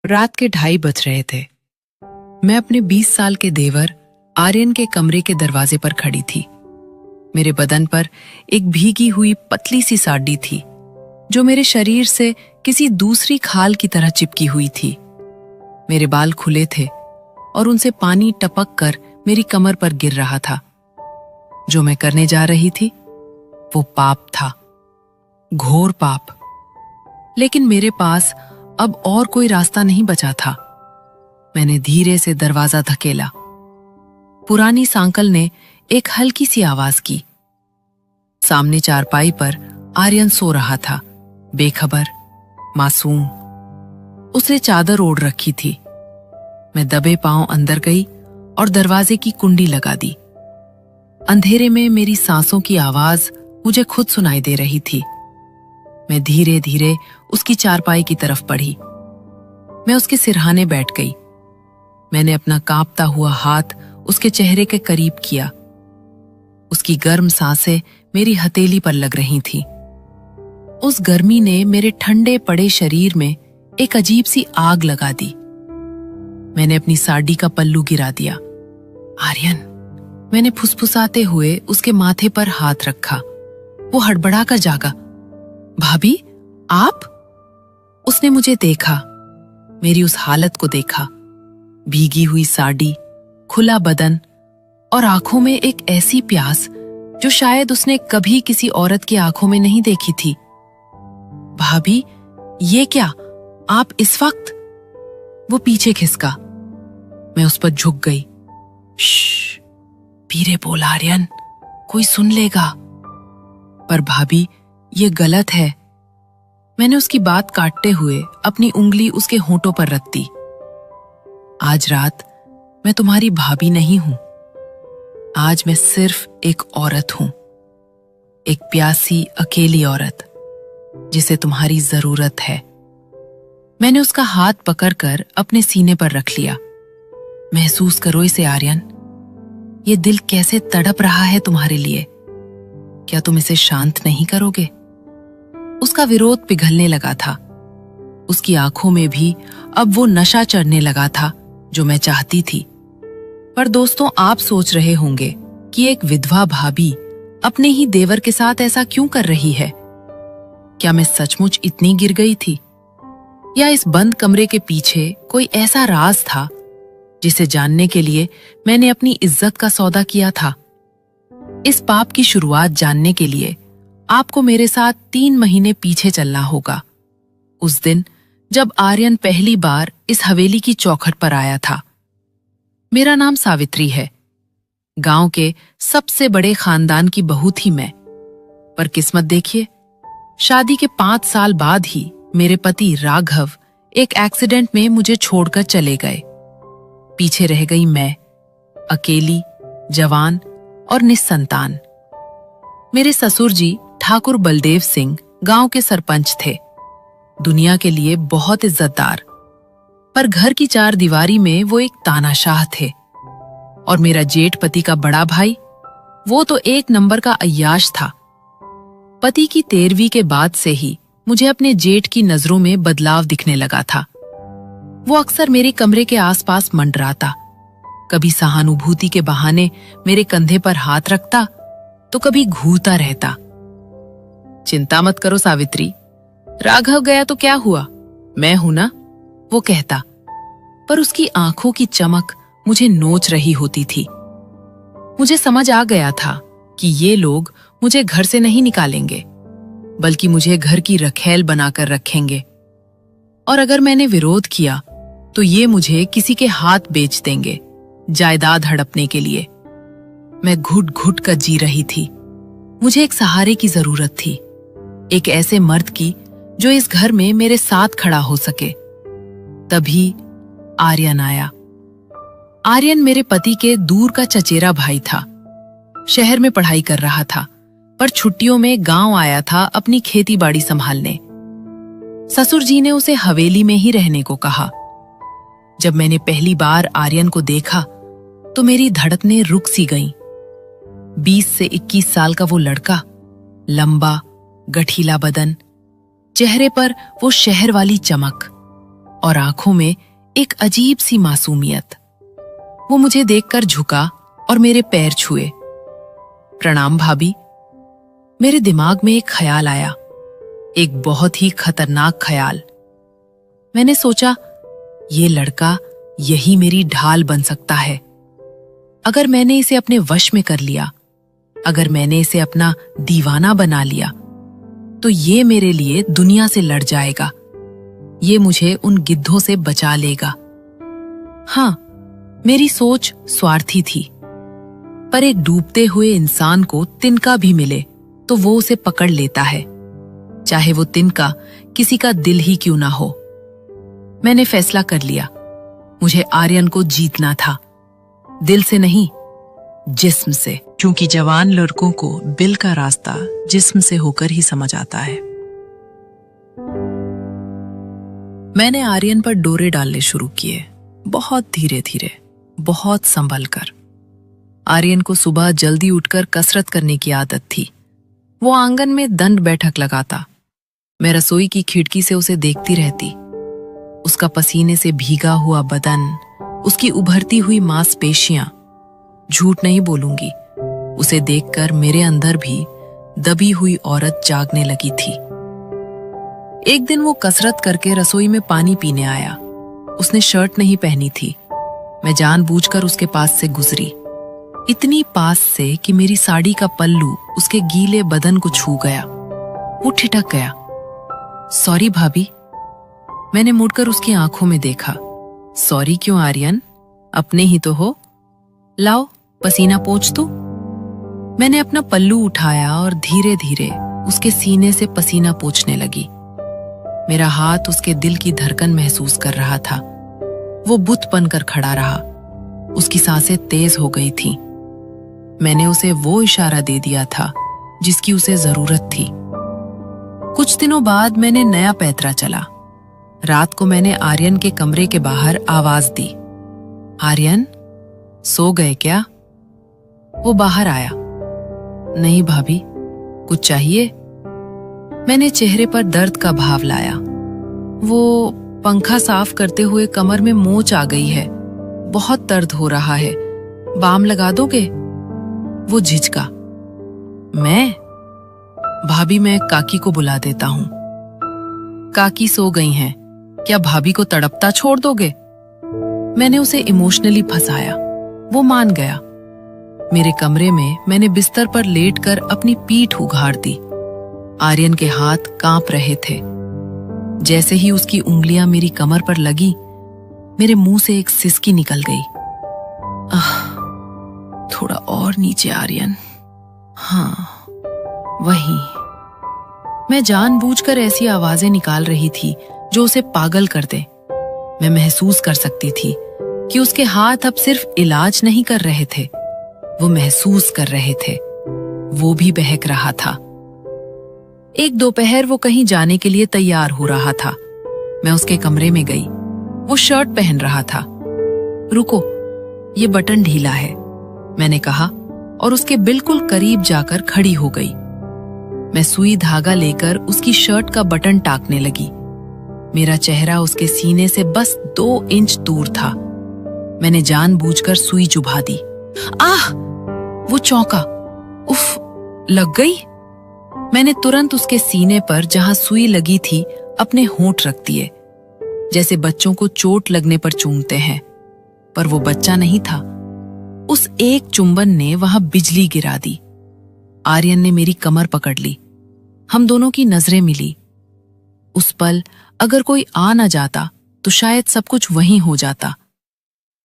रात के 2:30 बज रहे थे। मैं अपने 20 साल के देवर आर्यन के कमरे के दरवाजे पर खड़ी थी। मेरे बदन पर एक भीगी हुई पतली सी साड़ी थी जो मेरे शरीर से किसी दूसरी खाल की तरह चिपकी हुई थी। मेरे बाल खुले थे और उनसे पानी टपक कर मेरी कमर पर गिर रहा था। जो मैं करने जा रही थी वो पाप था, घोर पाप। लेकिन मेरे पास अब और कोई रास्ता नहीं बचा था। मैंने धीरे से दरवाजा धकेला। पुरानी सांकल ने एक हल्की सी आवाज की। सामने चारपाई पर आर्यन सो रहा था, बेखबर, मासूम। उसने चादर ओढ़ रखी थी। मैं दबे पांव अंदर गई और दरवाजे की कुंडी लगा दी। अंधेरे में मेरी सांसों की आवाज मुझे खुद सुनाई दे रही थी। मैं धीरे धीरे उसकी चारपाई की तरफ बढ़ी। मैं उसके सिरहाने बैठ गई। मैंने अपना कांपता हुआ हाथ उसके चेहरे के करीब किया। उसकी गर्म सांसें मेरी हथेली पर लग रही थीं। उस गर्मी ने मेरे ठंडे पड़े शरीर में एक अजीब सी आग लगा दी। मैंने अपनी साड़ी का पल्लू गिरा दिया। आर्यन, मैंने फुसफुसाते हुए उसके माथे पर हाथ रखा। वो हड़बड़ा कर जागा। भाभी, आप? उसने मुझे देखा, मेरी उस हालत को देखा। भीगी हुई साड़ी, खुला बदन और आंखों में एक ऐसी प्यास जो शायद उसने कभी किसी औरत की आंखों में नहीं देखी थी। भाभी, ये क्या, आप इस वक्त? वो पीछे खिसका। मैं उस पर झुक गई। श्श, धीरे बोल आर्यन, कोई सुन लेगा। पर भाभी, ये गलत है। मैंने उसकी बात काटते हुए अपनी उंगली उसके होंठों पर रख दी। आज रात मैं तुम्हारी भाभी नहीं हूं। आज मैं सिर्फ एक औरत हूं, एक प्यासी अकेली औरत जिसे तुम्हारी जरूरत है। मैंने उसका हाथ पकड़कर अपने सीने पर रख लिया। महसूस करो इसे आर्यन, ये दिल कैसे तड़प रहा है तुम्हारे लिए। क्या तुम इसे शांत नहीं करोगे? उसका विरोध पिघलने लगा था। उसकी आंखों में भी अब वो नशा चढ़ने लगा था जो मैं चाहती थी। पर दोस्तों, आप सोच रहे होंगे कि एक विधवा भाभी अपने ही देवर के साथ ऐसा क्यों कर रही है? क्या मैं सचमुच इतनी गिर गई थी? या इस बंद कमरे के पीछे कोई ऐसा राज था जिसे जानने के लिए मैंने अपनी इज्जत का सौदा किया था? इस पाप की शुरुआत जानने के लिए आपको मेरे साथ 3 महीने पीछे चलना होगा। उस दिन जब आर्यन पहली बार इस हवेली की चौखट पर आया था। मेरा नाम सावित्री है। गांव के सबसे बड़े खानदान की बहू थी मैं। पर किस्मत देखिए, शादी के 5 साल बाद ही मेरे पति राघव एक एक्सीडेंट में मुझे छोड़कर चले गए। पीछे रह गई मैं, अकेली, जवान और निस्संतान। मेरे ससुर जी ठाकुर बलदेव सिंह गांव के सरपंच थे, दुनिया के लिए बहुत इज्जतदार। पर घर की 4 दीवारी में वो एक तानाशाह थे। और मेरा जेठ पति का बड़ा भाई, वो तो 1 नंबर का अय्याश था। पति की 13वीं के बाद से ही मुझे अपने जेठ की नजरों में बदलाव दिखने लगा था। वो अक्सर मेरे कमरे के आसपास मंडराता। कभी सहानुभूति के बहाने मेरे कंधे पर हाथ रखता तो कभी घूरता रहता। चिंता मत करो सावित्री, राघव गया तो क्या हुआ, मैं हूं ना, वो कहता। पर उसकी आंखों की चमक मुझे नोच रही होती थी। मुझे समझ आ गया था कि ये लोग मुझे घर से नहीं निकालेंगे, बल्कि मुझे घर की रखैल बनाकर रखेंगे। और अगर मैंने विरोध किया तो ये मुझे किसी के हाथ बेच देंगे, जायदाद हड़पने के लिए। मैं घुट घुट कर जी रही थी। मुझे एक सहारे की जरूरत थी, एक ऐसे मर्द की जो इस घर में मेरे साथ खड़ा हो सके। तभी आर्यन आया। आर्यन मेरे पति के दूर का चचेरा भाई था। शहर में पढ़ाई कर रहा था, पर छुट्टियों में गांव आया था अपनी खेती बाड़ी संभालने। ससुर जी ने उसे हवेली में ही रहने को कहा। जब मैंने पहली बार आर्यन को देखा तो मेरी धड़कनें रुक सी गईं। 20 से 21 साल का वो लड़का, लंबा, गठीला बदन, चेहरे पर वो शहर वाली चमक। और आंखों में एक अजीब सी मासूमियत। वो मुझे देखकर झुका और मेरे पैर छुए। प्रणाम भाभी। मेरे दिमाग में एक ख्याल आया, एक बहुत ही खतरनाक ख्याल। मैंने सोचा, ये लड़का यही मेरी ढाल बन सकता है। अगर मैंने इसे अपने वश में कर लिया, अगर मैंने इसे अपना दीवाना बना लिया, तो ये मेरे लिए दुनिया से लड़ जाएगा। ये मुझे उन गिद्धों से बचा लेगा। हाँ, मेरी सोच स्वार्थी थी, पर एक डूबते हुए इंसान को तिनका भी मिले तो वो उसे पकड़ लेता है, चाहे वो तिनका किसी का दिल ही क्यों ना हो। मैंने फैसला कर लिया, मुझे आर्यन को जीतना था, दिल से नहीं, जिस्म से। क्योंकि जवान लड़कों को बिल का रास्ता जिस्म से होकर ही समझ आता है। मैंने आर्यन पर डोरे डालने शुरू किए, बहुत धीरे धीरे, बहुत संभल कर। आर्यन को सुबह जल्दी उठकर कसरत करने की आदत थी। वो आंगन में दंड बैठक लगाता। मैं रसोई की खिड़की से उसे देखती रहती। उसका पसीने से भीगा हुआ बदन, उसकी उभरती हुई मांसपेशियां। झूठ नहीं बोलूंगी, उसे देखकर मेरे अंदर भी दबी हुई औरत जागने लगी थी। एक दिन वो कसरत करके रसोई में पानी पीने आया। उसने शर्ट नहीं पहनी थी। मैं जानबूझकर उसके पास से गुजरी, इतनी पास से कि मेरी साड़ी का पल्लू उसके गीले बदन को छू गया। वो ठिठक गया। सॉरी भाभी। मैंने मुड़कर उसकी आंखों में देखा। सॉरी क्यों आर्यन, अपने ही तो हो। लाओ पसीना पोंछ दो। मैंने अपना पल्लू उठाया और धीरे धीरे उसके सीने से पसीना पोंछने लगी। मेरा हाथ उसके दिल की धड़कन महसूस कर रहा था। वो बुत बनकर खड़ा रहा। उसकी सांसें तेज हो गई थीं। मैंने उसे वो इशारा दे दिया था जिसकी उसे जरूरत थी। कुछ दिनों बाद मैंने नया पैतरा चला। रात को मैंने आर्यन के कमरे के बाहर आवाज दी, आर्यन, सो गए क्या? वो बाहर आया। नहीं भाभी, कुछ चाहिए? मैंने चेहरे पर दर्द का भाव लाया। वो पंखा साफ करते हुए कमर में मोच आ गई है, बहुत दर्द हो रहा है, बाम लगा दोगे? वो झिझका। मैं? भाभी, मैं काकी को बुला देता हूं। काकी सो गई हैं, क्या भाभी को तड़पता छोड़ दोगे? मैंने उसे इमोशनली फंसाया। वो मान गया। मेरे कमरे में मैंने बिस्तर पर लेटकर अपनी पीठ उघाड़ दी। आर्यन के हाथ कांप रहे थे। जैसे ही उसकी उंगलियां मेरी कमर पर लगी, मेरे मुंह से एक सिसकी निकल गई। थोड़ा और नीचे आर्यन। हाँ, वही। मैं जानबूझकर ऐसी आवाजें निकाल रही थी जो उसे पागल कर दे। मैं महसूस कर सकती थी कि उसके हाथ अब सिर्फ इलाज नहीं कर रहे थे, वो महसूस कर रहे थे। वो भी बहक रहा था। एक दोपहर वो कहीं जाने के लिए तैयार हो रहा था। मैं उसके कमरे में गई। वो शर्ट पहन रहा था। रुको, ये बटन ढीला है, मैंने कहा और उसके बिल्कुल करीब जाकर खड़ी हो गई। मैं सुई धागा लेकर उसकी शर्ट का बटन टाकने लगी। मेरा चेहरा उसके सीने से बस 2 इंच दूर था। मैंने जानबूझकर सुई चुभा दी। आह! वो चौंका। उफ, लग गई। मैंने तुरंत उसके सीने पर जहां सुई लगी थी अपने होंठ रख दिए, जैसे बच्चों को चोट लगने पर चूमते हैं। पर वो बच्चा नहीं था। उस एक चुंबन ने वहां बिजली गिरा दी। आर्यन ने मेरी कमर पकड़ ली। हम दोनों की नजरें मिली। उस पल अगर कोई आ न जाता तो शायद सब कुछ वहीं हो जाता।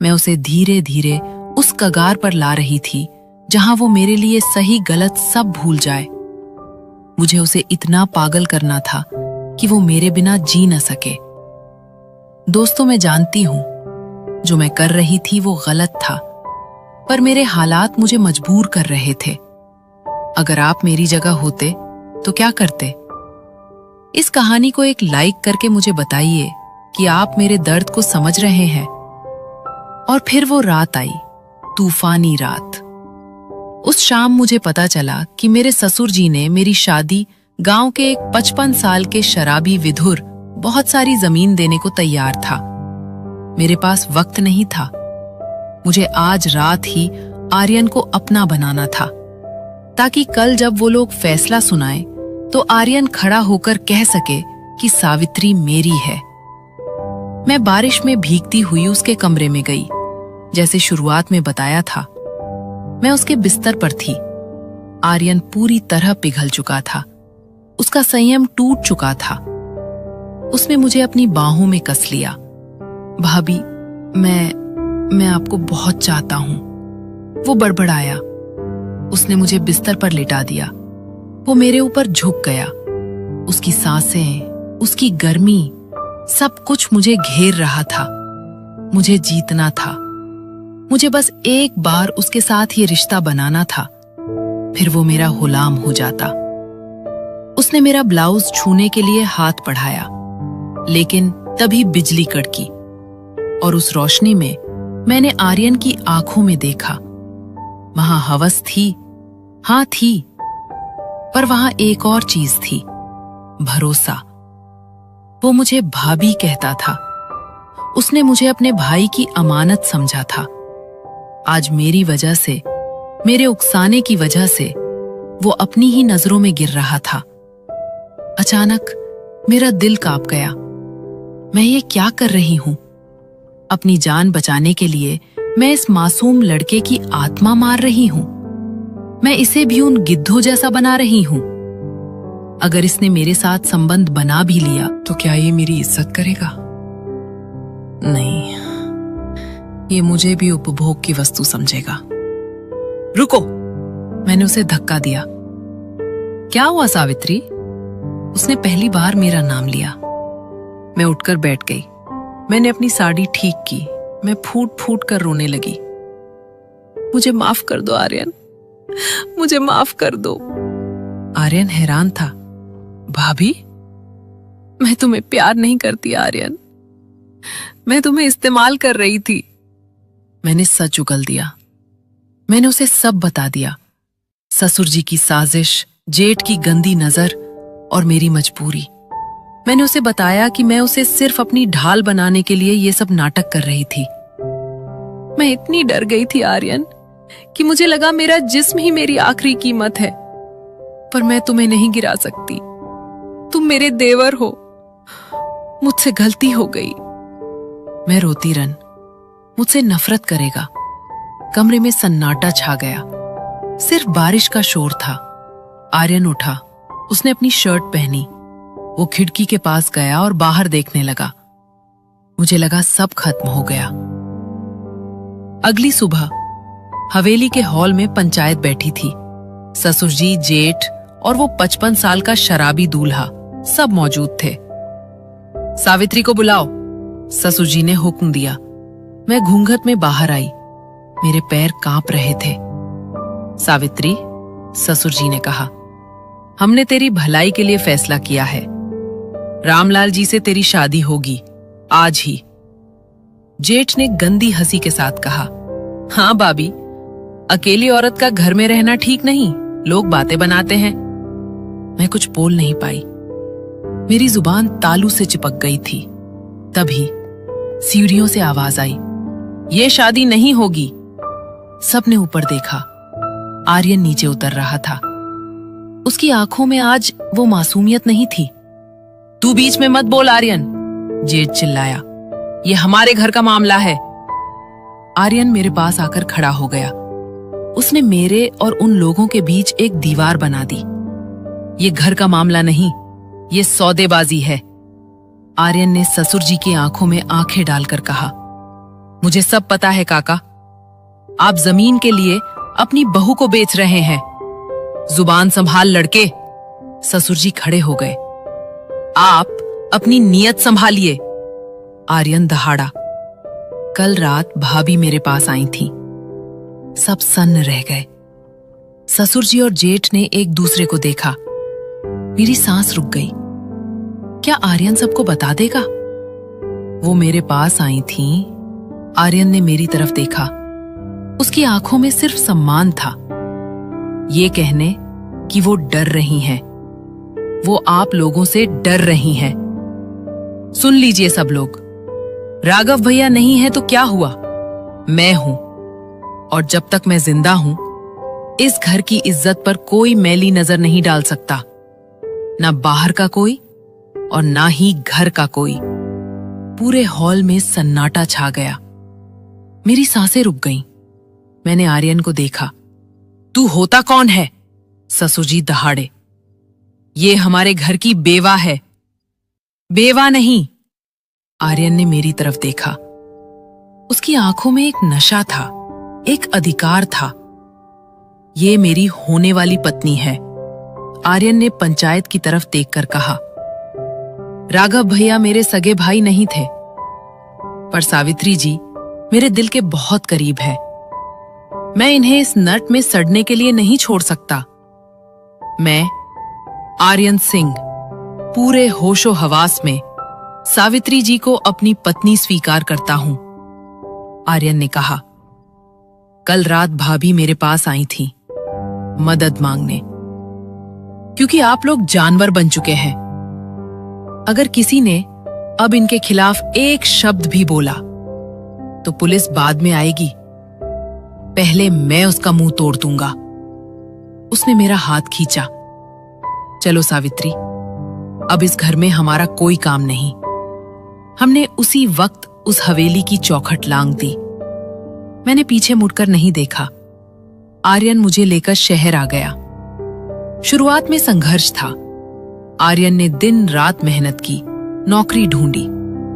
मैं उसे धीरे धीरे उस कगार पर ला रही थी जहां वो मेरे लिए सही गलत सब भूल जाए। मुझे उसे इतना पागल करना था कि वो मेरे बिना जी न सके। दोस्तों, मैं जानती हूं जो मैं कर रही थी वो गलत था, पर मेरे हालात मुझे मजबूर कर रहे थे। अगर आप मेरी जगह होते तो क्या करते? इस कहानी को एक लाइक करके मुझे बताइए कि आप मेरे दर्द को समझ रहे हैं। और फिर वो रात आई, तूफानी रात। उस शाम मुझे पता चला कि मेरे ससुर जी ने मेरी शादी गांव के एक 55 साल के शराबी विधुर बहुत सारी जमीन देने को तैयार था। मेरे पास वक्त नहीं था। मुझे आज रात ही आर्यन को अपना बनाना था, ताकि कल जब वो लोग फैसला सुनाएं तो आर्यन खड़ा होकर कह सके कि सावित्री मेरी है। मैं बारिश में भीगती हुई उसके कमरे में गई, जैसे शुरुआत में बताया था। मैं उसके बिस्तर पर थी। आर्यन पूरी तरह पिघल चुका था। उसका संयम टूट चुका था। उसने मुझे अपनी बाहों में कस लिया। भाभी, मैं आपको बहुत चाहता हूं, वो बड़बड़ाया। उसने मुझे बिस्तर पर लिटा दिया। वो मेरे ऊपर झुक गया। उसकी सांसें, उसकी गर्मी, सब कुछ मुझे घेर रहा था। मुझे जीतना था। मुझे बस एक बार उसके साथ ये रिश्ता बनाना था, फिर वो मेरा गुलाम हो जाता। उसने मेरा ब्लाउज छूने के लिए हाथ बढ़ाया, लेकिन तभी बिजली कड़की और उस रोशनी में मैंने आर्यन की आंखों में देखा। वहां हवस थी, हाँ थी, पर वहां एक और चीज थी, भरोसा। वो मुझे भाभी कहता था। उसने मुझे अपने भाई की अमानत समझा था। आज मेरी वजह से, मेरे उकसाने की वजह से वो अपनी ही नजरों में गिर रहा था। अचानक मेरा दिल कांप गया। मैं ये क्या कर रही हूं? अपनी जान बचाने के लिए मैं इस मासूम लड़के की आत्मा मार रही हूं। मैं इसे भी उन गिद्धों जैसा बना रही हूं। अगर इसने मेरे साथ संबंध बना भी लिया तो क्या ये मेरी इज्जत करेगा? नहीं, ये मुझे भी उपभोग की वस्तु समझेगा। रुको! मैंने उसे धक्का दिया। क्या हुआ सावित्री? उसने पहली बार मेरा नाम लिया। मैं उठकर बैठ गई। मैंने अपनी साड़ी ठीक की। मैं फूट फूट कर रोने लगी। मुझे माफ कर दो आर्यन, मुझे माफ कर दो। आर्यन हैरान था। भाभी, मैं तुम्हें प्यार नहीं करती आर्यन, मैं तुम्हें इस्तेमाल कर रही थी। मैंने सच उगल दिया। मैंने उसे सब बता दिया। ससुर जी की साजिश, जेठ की गंदी नजर और मेरी मजबूरी। मैंने उसे बताया कि मैं उसे सिर्फ अपनी ढाल बनाने के लिए ये सब नाटक कर रही थी। मैं इतनी डर गई थी आर्यन कि मुझे लगा मेरा जिस्म ही मेरी आखिरी कीमत है। पर मैं तुम्हें नहीं गिरा सकती। तुम मेरे देवर हो। मुझसे गलती हो गई। मैं रोती रन। मुझसे नफरत करेगा। कमरे में सन्नाटा छा गया। सिर्फ बारिश का शोर था। आर्यन उठा। उसने अपनी शर्ट पहनी। वो खिड़की के पास गया और बाहर देखने लगा। मुझे लगा सब खत्म हो गया। अगली सुबह हवेली के हॉल में पंचायत बैठी थी। ससुर जी, जेठ और वो 55 साल का शराबी दूल्हा सब मौजूद थे। सावित्री को बुलाओ, ससुर जी ने हुक्म दिया। मैं घूंघट में बाहर आई। मेरे पैर कांप रहे थे। सावित्री, ससुर जी ने कहा, हमने तेरी भलाई के लिए फैसला किया है। रामलाल जी से तेरी शादी होगी आज ही। जेठ ने गंदी हंसी के साथ कहा, हाँ भाभी, अकेली औरत का घर में रहना ठीक नहीं, लोग बातें बनाते हैं। मैं कुछ बोल नहीं पाई। मेरी जुबान तालू से चिपक गई थी। तभी सीढ़ियों से आवाज आई, ये शादी नहीं होगी। सबने ऊपर देखा। आर्यन नीचे उतर रहा था। उसकी आंखों में आज वो मासूमियत नहीं थी। तू बीच में मत बोल आर्यन, जेठ चिल्लाया। ये हमारे घर का मामला है। आर्यन मेरे पास आकर खड़ा हो गया। उसने मेरे और उन लोगों के बीच एक दीवार बना दी। ये घर का मामला नहीं, ये सौदेबाजी है। आर्यन ने ससुर जी की आंखों में आंखें डालकर कहा, मुझे सब पता है काका। आप जमीन के लिए अपनी बहू को बेच रहे हैं। जुबान संभाल लड़के। ससुर जी खड़े हो गए। आप अपनी नीयत संभालिए। आर्यन दहाड़ा। कल रात भाभी मेरे पास आई थी। सब सन्न रह गए। ससुर जी और जेठ ने एक दूसरे को देखा। मेरी सांस रुक गई। क्या आर्यन सबको बता देगा? वो मेरे पास आई थी। आर्यन ने मेरी तरफ देखा। उसकी आंखों में सिर्फ सम्मान था, ये कहने कि वो डर रही हैं। वो आप लोगों से डर रही हैं। सुन लीजिए सब लोग, राघव भैया नहीं है तो क्या हुआ, मैं हूं, और जब तक मैं जिंदा हूं इस घर की इज्जत पर कोई मैली नजर नहीं डाल सकता, ना बाहर का कोई और ना ही घर का कोई। पूरे हॉल में सन्नाटा छा गया। मेरी सांसें रुक गईं। मैंने आर्यन को देखा। तू होता कौन है? ससुरजी दहाड़े। ये हमारे घर की बेवा है। बेवा नहीं। आर्यन ने मेरी तरफ देखा। उसकी आंखों में एक नशा था, एक अधिकार था। ये मेरी होने वाली पत्नी है। आर्यन ने पंचायत की तरफ देखकर कहा। राघव भैया मेरे सगे भाई नहीं थे, पर सावित्री जी मेरे दिल के बहुत करीब है। मैं इन्हें इस नट में सड़ने के लिए नहीं छोड़ सकता। मैं आर्यन सिंह पूरे होशो हवास में सावित्री जी को अपनी पत्नी स्वीकार करता हूं। आर्यन ने कहा। कल रात भाभी मेरे पास आई थी मदद मांगने, क्योंकि आप लोग जानवर बन चुके हैं। अगर किसी ने अब इनके खिलाफ एक शब्द भी बोला तो पुलिस बाद में आएगी, पहले मैं उसका मुंह तोड़ दूंगा। उसने मेरा हाथ खींचा। चलो सावित्री, अब इस घर में हमारा कोई काम नहीं। हमने उसी वक्त उस हवेली की चौखट लांग दी। मैंने पीछे मुड़कर नहीं देखा। आर्यन मुझे लेकर शहर आ गया। शुरुआत में संघर्ष था। आर्यन ने दिन रात मेहनत की, नौकरी ढूंढी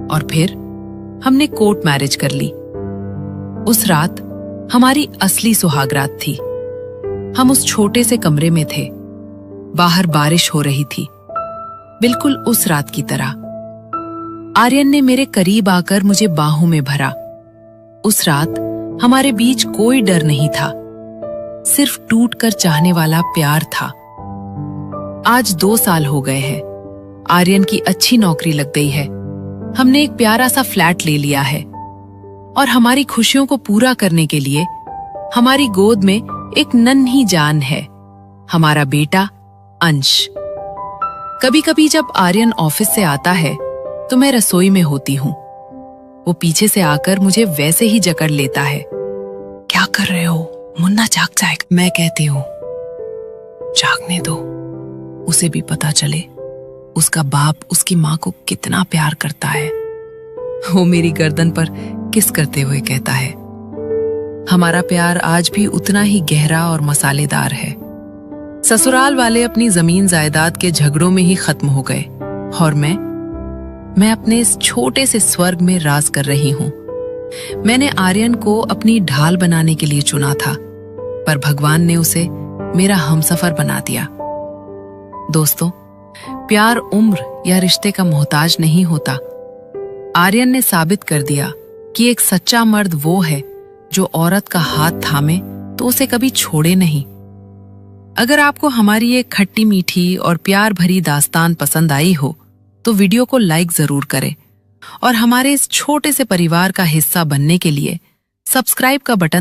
और फिर हमने कोर्ट मैरिज कर ली। उस रात हमारी असली सुहागरात थी। हम उस छोटे से कमरे में थे। बाहर बारिश हो रही थी, बिल्कुल उस रात की तरह। आर्यन ने मेरे करीब आकर मुझे बाहों में भरा। उस रात हमारे बीच कोई डर नहीं था, सिर्फ टूट कर चाहने वाला प्यार था। आज 2 साल हो गए हैं। आर्यन की अच्छी नौकरी लग गई है। हमने एक प्यारा सा फ्लैट ले लिया है और हमारी खुशियों को पूरा करने के लिए हमारी गोद में एक नन्ही जान है, हमारा बेटा अंश। कभी कभी जब आर्यन ऑफिस से आता है तो मैं रसोई में होती हूँ। वो पीछे से आकर मुझे वैसे ही जकड़ लेता है। क्या कर रहे हो? मुन्ना जाग जाएगा। मैं कहती हूँ जागने दो, उसे भी पता चले उसका बाप उसकी माँ को कितना प्यार करता है। वो मेरी गर्दन पर किस करते हुए कहता है, हमारा प्यार आज भी उतना ही गहरा और मसालेदार है। ससुराल वाले अपनी जमीन जायदाद के झगड़ों में ही खत्म हो गए और मैं अपने इस छोटे से स्वर्ग में राज कर रही हूँ। मैंने आर्यन को अपनी ढाल बनाने के लिए चुना था, पर भगवान ने उसे मेरा हमसफर बना दिया। दोस्तों, प्यार उम्र या रिश्ते का मोहताज नहीं होता। आर्यन ने साबित कर दिया कि एक सच्चा मर्द वो है जो औरत का हाथ थामे तो उसे कभी छोड़े नहीं। अगर आपको हमारी ये खट्टी मीठी और प्यार भरी दास्तान पसंद आई हो तो वीडियो को लाइक जरूर करें और हमारे इस छोटे से परिवार का हिस्सा बनने के लिए सब्सक्राइब का बटन